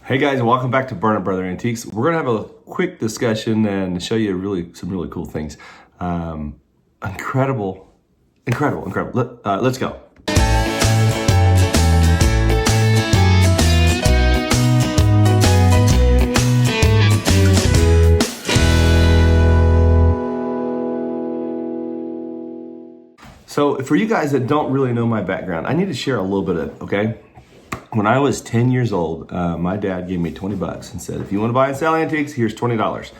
Hey guys, and welcome back to Berner Brother Antiques. We're gonna have a quick discussion and show you some really cool things. Incredible. Let's go. So for you guys that don't really know my background, I need to share a little bit of it, okay? When I was 10 years old, my dad gave me 20 bucks and said, if you want to buy and sell antiques, here's $20.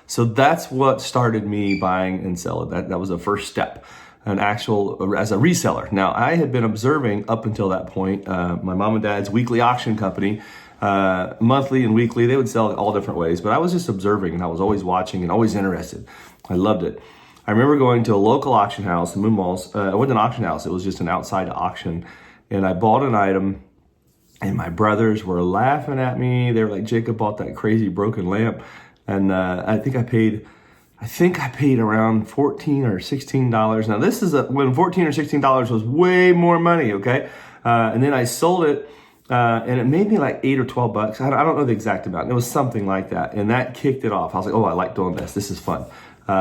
So that's what started me buying and selling. That was the first step, as a reseller. Now, I had been observing up until that point, my mom and dad's weekly auction company, monthly and weekly, they would sell it all different ways, but I was just observing and I was always watching and always interested. I loved it. I remember going to a local auction house in Moon Malls. It wasn't an auction house, it was just an outside auction. And I bought an item. And my brothers were laughing at me. They were like, Jacob bought that crazy broken lamp. And I think I paid around $14 or $16. Now this is when $14 or $16 was way more money, okay? And then I sold it and it made me like $8 or $12. I don't know the exact amount. It was something like that. And that kicked it off. I was like, oh, I like doing this. This is fun.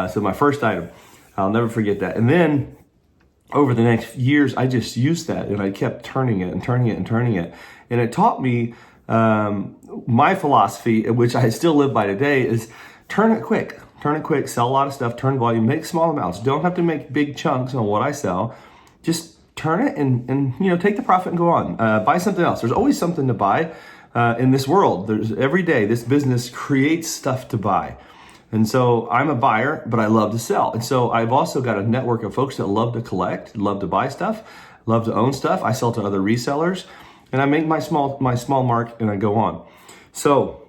So my first item, I'll never forget that. And then over the next years, I just used that and I kept turning it and turning it and turning it. And it taught me my philosophy, which I still live by today, is turn it quick, sell a lot of stuff, turn volume, make small amounts. Don't have to make big chunks on what I sell. Just turn it and take the profit and go on. Buy something else. There's always something to buy in this world. Every day, this business creates stuff to buy. And so I'm a buyer, but I love to sell. And so I've also got a network of folks that love to collect, love to buy stuff, love to own stuff. I sell to other resellers. And I make my small mark and I go on. So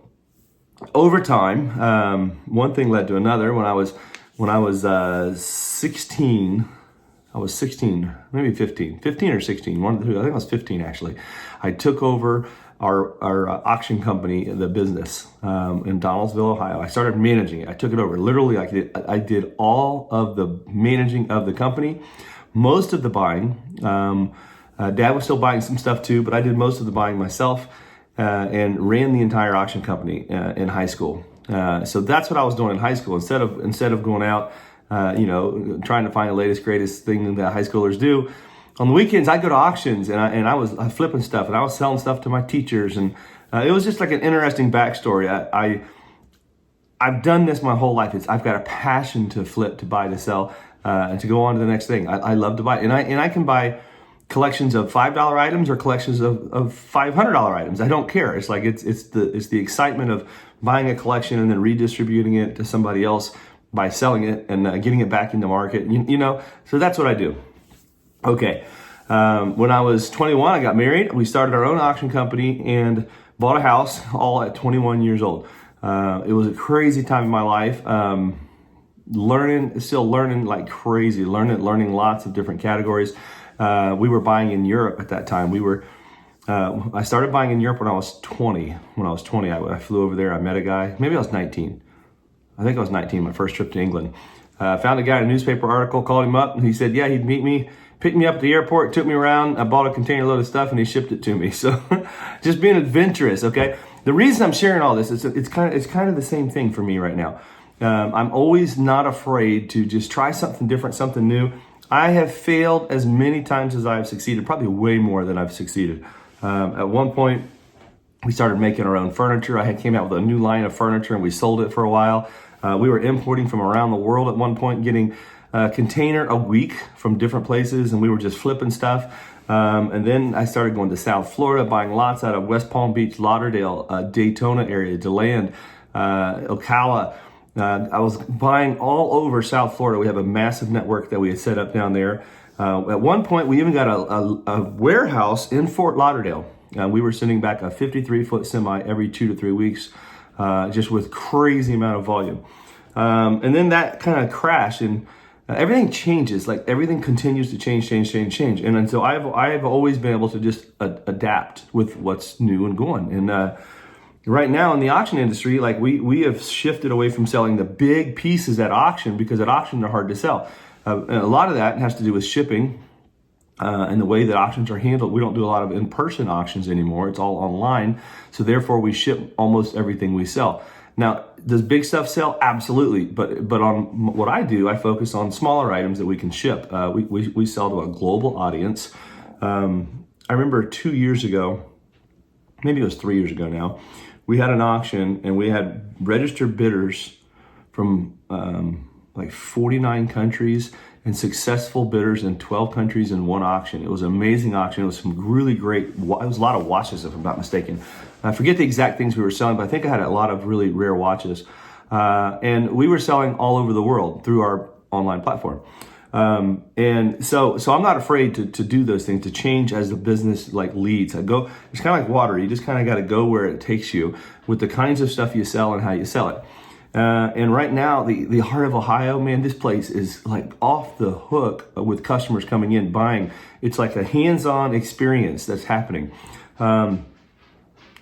over time, one thing led to another. When I was 16, maybe 15 or 16, one of the two, I think I was 15 actually. I took over our auction company, the business in Donaldsonville, Ohio. I started managing it. I took it over. Literally, I did all of the managing of the company, most of the buying. Dad was still buying some stuff too, but I did most of the buying myself and ran the entire auction company in high school. So that's what I was doing in high school. Instead of going out, trying to find the latest, greatest thing that high schoolers do, on the weekends I'd go to auctions and I was flipping stuff and I was selling stuff to my teachers. And it was just like an interesting backstory. I've done this my whole life. I've got a passion to flip, to buy, to sell, and to go on to the next thing. I love to buy, and I can buy collections of $5 items or collections of $500 items. I don't care. It's like it's the excitement of buying a collection and then redistributing it to somebody else by selling it and getting it back in the market. So that's what I do. Okay. When I was 21, I got married. We started our own auction company and bought a house, all at 21 years old. It was a crazy time in my life. Still learning like crazy. Learning lots of different categories. We were buying in Europe at that time. I started buying in Europe when I was 20. When I was 20, I flew over there. I met a guy. Maybe I was 19. I think I was 19, my first trip to England. Found a guy in a newspaper article, called him up, and he said, yeah, he'd meet me, picked me up at the airport, took me around. I bought a container load of stuff, and he shipped it to me. So just being adventurous, okay? The reason I'm sharing all this is it's kind of the same thing for me right now. I'm always not afraid to just try something different, something new. I have failed as many times as I have succeeded, probably way more than I've succeeded. At one point, we started making our own furniture. I came out with a new line of furniture and we sold it for a while. We were importing from around the world at one point, getting a container a week from different places, and we were just flipping stuff. And then I started going to South Florida, buying lots out of West Palm Beach, Lauderdale, Daytona area, DeLand, Ocala. I was buying all over South Florida. We have a massive network that we had set up down there. At one point, we even got a warehouse in Fort Lauderdale. We were sending back a 53-foot semi every 2 to 3 weeks, just with crazy amount of volume. And then that kind of crashed, and everything changes. Like everything continues to change. And so I've always been able to just adapt with what's new and going. And right now in the auction industry, like we have shifted away from selling the big pieces at auction, because at auction they're hard to sell. And a lot of that has to do with shipping. and the way that auctions are handled. We don't do a lot of in-person auctions anymore. It's all online. So therefore we ship almost everything we sell. Now, does big stuff sell? Absolutely. But on what I do, I focus on smaller items that we can ship. We sell to a global audience. I remember 2 years ago, maybe it was 3 years ago now, we had an auction and we had registered bidders from like 49 countries and successful bidders in 12 countries in one auction. It was an amazing auction. It was some really great, it was a lot of watches if I'm not mistaken. I forget the exact things we were selling, but I think I had a lot of really rare watches. And we were selling all over the world through our online platform. And so I'm not afraid to do those things, to change as the business like leads. It's kind of like water. You just kind of got to go where it takes you with the kinds of stuff you sell and how you sell it. And right now, the Heart of Ohio, man, this place is like off the hook with customers coming in, buying. It's like a hands-on experience that's happening.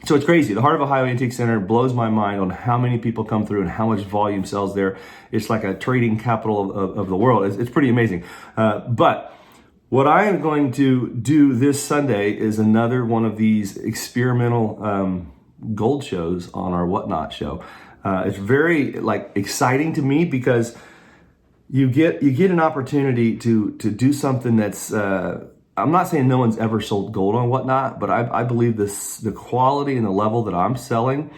So it's crazy. The Heart of Ohio Antique Center blows my mind on how many people come through and how much volume sells there. It's like a trading capital of the world. It's pretty amazing. But what I am going to do this Sunday is another one of these experimental gold shows on our Whatnot show. It's very like exciting to me because you get an opportunity to do something that's I'm not saying no one's ever sold gold on Whatnot, but I believe the quality and the level that I'm selling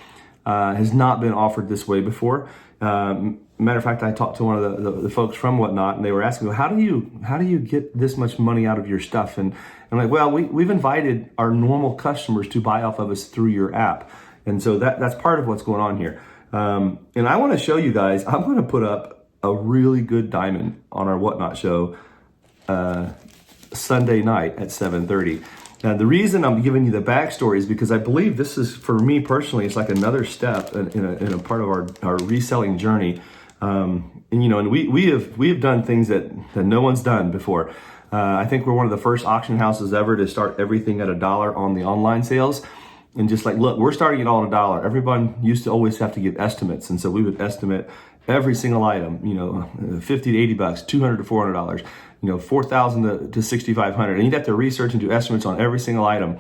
has not been offered this way before. Matter of fact, I talked to one of the folks from Whatnot, and they were asking, well, how do you get this much money out of your stuff? And I'm like, well, we've invited our normal customers to buy off of us through your app, and so that's part of what's going on here. And I want to show you guys, I'm going to put up a really good diamond on our Whatnot show Sunday night at 7:30. Now, the reason I'm giving you the backstory is because I believe this is, for me personally, it's like another step in a part of our reselling journey. And we have done things that no one's done before. I think we're one of the first auction houses ever to start everything at $1 on the online sales. And just like, look, we're starting it all at $1. Everyone used to always have to give estimates. And so we would estimate every single item, $50 to $80, $200 to $400, $4,000 to $6,500. And you'd have to research and do estimates on every single item.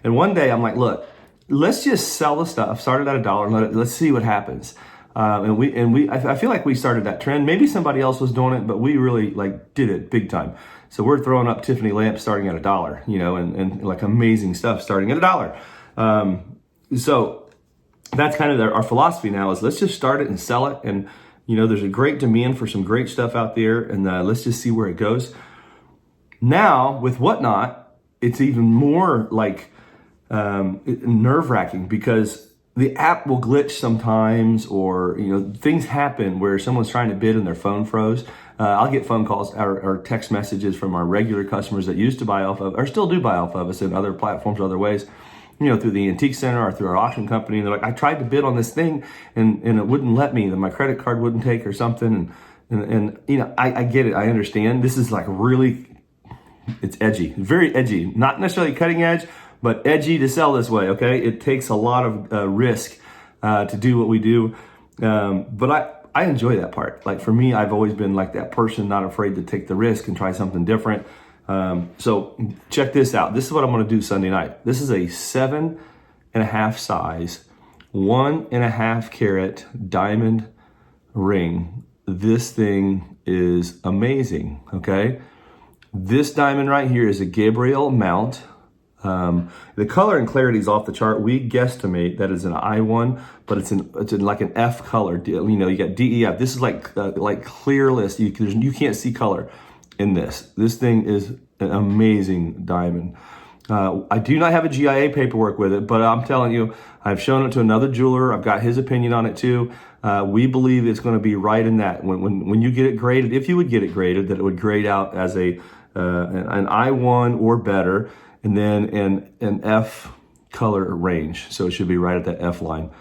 And one day I'm like, look, let's just sell the stuff, start it at $1 and let's see what happens. I feel like we started that trend. Maybe somebody else was doing it, but we really did it big time. So we're throwing up Tiffany lamps starting at $1, and like amazing stuff starting at $1. So that's kind of our philosophy now is let's just start it and sell it. And, there's a great demand for some great stuff out there, and let's just see where it goes. Now with Whatnot, it's even more nerve-wracking because the app will glitch sometimes, or, things happen where someone's trying to bid and their phone froze. I'll get phone calls or text messages from our regular customers that used to buy off of, or still do buy off of us in other platforms, other ways, through the antique center or through our auction company. And they're like, I tried to bid on this thing and it wouldn't let me, my credit card wouldn't take or something. And I get it. I understand. This is it's edgy, very edgy, not necessarily cutting edge, but edgy to sell this way. Okay. It takes a lot of risk to do what we do. But I enjoy that part. Like for me, I've always been like that person, not afraid to take the risk and try something different. So check this out. This is what I'm going to do Sunday night. This is a 7.5 size, 1.5 carat diamond ring. This thing is amazing. Okay. This diamond right here is a Gabriel mount. The color and clarity is off the chart. We guesstimate that is an I1, but it's in like an F color. You got DEF. This is like clearless. You can't see color in this. This thing is an amazing diamond. I do not have a GIA paperwork with it, but I'm telling you, I've shown it to another jeweler. I've got his opinion on it too. We believe it's going to be right in that. When you get it graded, if you would get it graded, that it would grade out as an I1 or better, and then an F color range. So it should be right at that F line.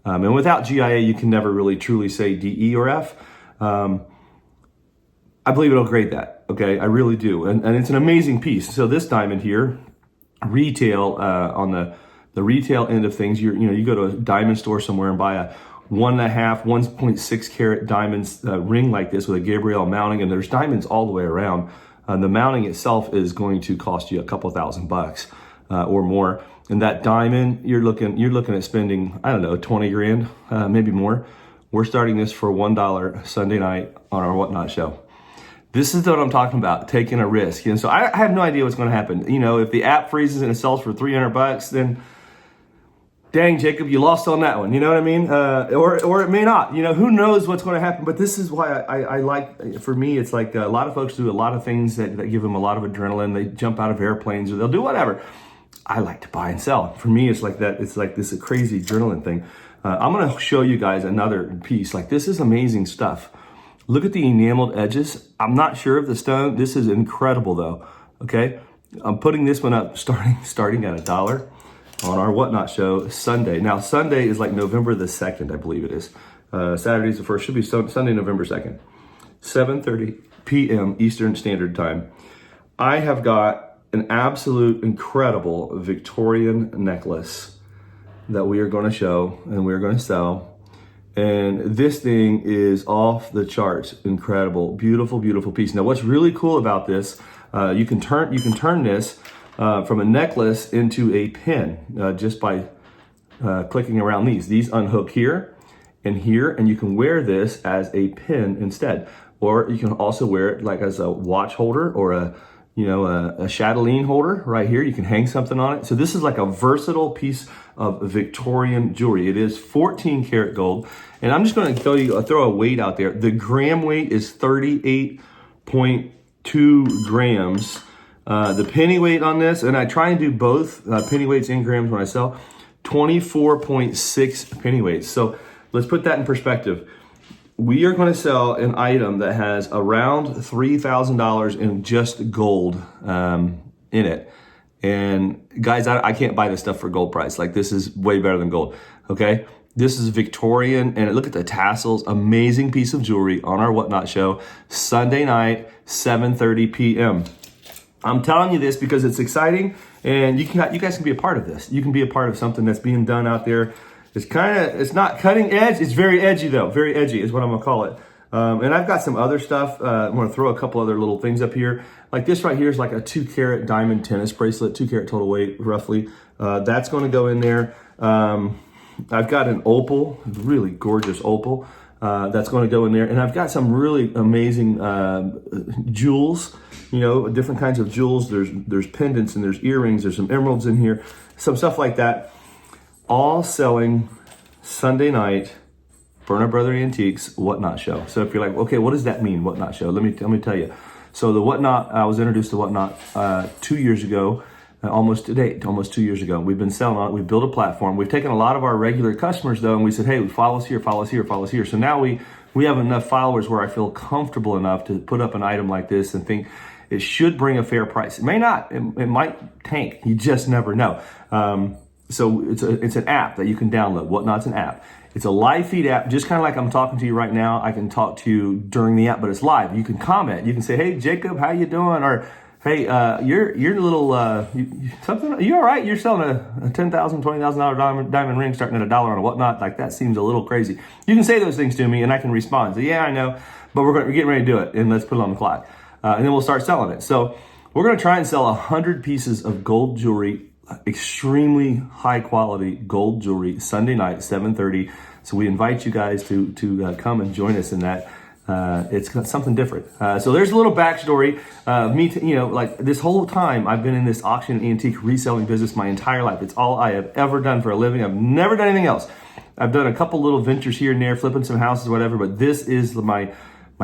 And without GIA, you can never really truly say DE or F. I believe it'll grade that. Okay, I really do. And it's an amazing piece. So this diamond here, retail, on the retail end of things, you go to a diamond store somewhere and buy a 1.6 carat diamonds ring like this with a Gabriel mounting, and there's diamonds all the way around. The mounting itself is going to cost you a couple $1,000 or more. And that diamond, you're looking at spending, I don't know, 20 grand, maybe more. We're starting this for $1 Sunday night on our Whatnot show. This is what I'm talking about, taking a risk. And so I have no idea what's going to happen. You know, if the app freezes and it sells for $300, then dang, Jacob, you lost on that one. You know what I mean? Or it may not. You know, who knows what's going to happen? But this is why I like, for me, it's like a lot of folks do a lot of things that give them a lot of adrenaline. They jump out of airplanes or they'll do whatever. I like to buy and sell. For me, it's like that. It's like this crazy adrenaline thing. I'm going to show you guys another piece. Like, this is amazing stuff. Look at the enameled edges. I'm not sure of the stone. This is incredible though. Okay. I'm putting this one up starting at $1 on our Whatnot show Sunday. Now, Sunday is like November the 2nd, I believe it is. Saturday's the 1st, should be Sunday, November 2nd, 7:30 p.m. Eastern Standard Time. I have got an absolute incredible Victorian necklace that we are going to show and we're going to sell. And this thing is off the charts, incredible, beautiful, beautiful piece. Now, what's really cool about this, you can turn this from a necklace into a pin just by clicking around these. These unhook here, and you can wear this as a pin instead. Or you can also wear it like as a watch holder or a chatelaine holder right here. You can hang something on it. So this is like a versatile piece of Victorian jewelry. It is 14 karat gold. And I'm just going to throw a weight out there. The gram weight is 38.2 grams. The penny weight on this, and I try and do both penny weights and grams when I sell, 24.6 penny weights. So let's put that in perspective. We are going to sell an item that has around $3,000 in just gold in it. And guys, I can't buy this stuff for gold price. Like, this is way better than gold, okay? This is Victorian, and look at the tassels. Amazing piece of jewelry on our Whatnot show, Sunday night, 7:30 p.m. I'm telling you this because it's exciting, and you guys can be a part of this. You can be a part of something that's being done out there. It's not cutting edge. It's very edgy though. Very edgy is what I'm gonna call it. And I've got some other stuff. I'm gonna throw a couple other little things up here. Like this right here is like a 2 karat diamond tennis bracelet, 2 karat total weight roughly. That's gonna go in there. I've got an opal, really gorgeous opal. That's gonna go in there. And I've got some really amazing jewels, you know, different kinds of jewels. There's pendants and there's earrings. There's some emeralds in here, some stuff like that. All selling Sunday night, Berner Brother Antiques Whatnot show. So if you're like, okay, what does that mean, Whatnot show? Let me tell you. So the Whatnot, I was introduced to Whatnot 2 years ago, almost 2 years ago. We've been selling on it. We've built a platform. We've taken a lot of our regular customers though, and we said, hey, follow us here, follow us here, follow us here. So now we have enough followers where I feel comfortable enough to put up an item like this and think it should bring a fair price. It may not. It might tank. You just never know. So it's an app that you can download. Whatnot's an app. It's a live feed app, just kind of like I'm talking to you right now. I can talk to you during the app, but it's live. You can comment. You can say, hey, Jacob, how you doing? Or, hey, you're a little, something, are you all right? You're selling a $10,000, $20,000 diamond ring starting at $1 on a Whatnot. Like, that seems a little crazy. You can say those things to me and I can respond. So, yeah, I know, but we're getting ready to do it, and let's put it on the clock. And then we'll start selling it. So we're going to try and sell 100 pieces of gold jewelry, extremely high quality gold jewelry, Sunday night, 7:30. So we invite you guys to come and join us in that. It's something different. So there's a little backstory. Like this whole time I've been in this auction and antique reselling business my entire life. It's all I have ever done for a living. I've never done anything else. I've done a couple little ventures here and there, flipping some houses, whatever, but this is my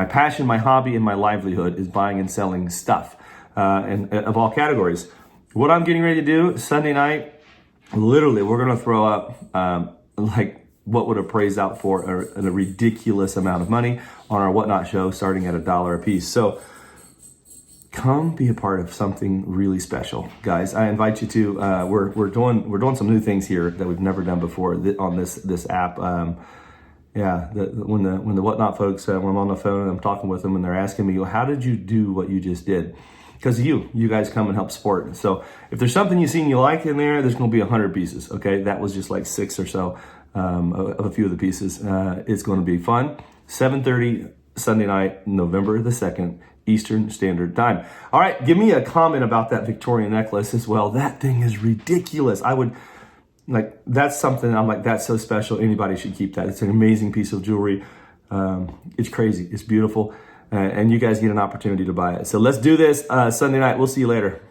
passion, my hobby, and my livelihood is buying and selling stuff, and of all categories. What I'm getting ready to do Sunday night, literally, we're going to throw up like what would appraise out for a ridiculous amount of money on our Whatnot show, starting at $1 a piece. So come be a part of something really special, guys. I invite you to. We're doing some new things here that we've never done before on this app. When the Whatnot folks, when I'm on the phone and I'm talking with them and they're asking me, how did you do what you just did? Because you guys come and help support. So if there's something you see and you like in there's going to be 100 pieces. Okay, that was just like 6 or so of a few of the pieces. It's going to be fun. 7:30 Sunday night, November the 2nd, Eastern Standard Time. All right, give me a comment about that Victorian necklace as well. That thing is ridiculous. I would, like, that's something I'm like, that's so special. Anybody should keep that. It's an amazing piece of jewelry. It's crazy. It's beautiful. And you guys get an opportunity to buy it. So let's do this Sunday night. We'll see you later.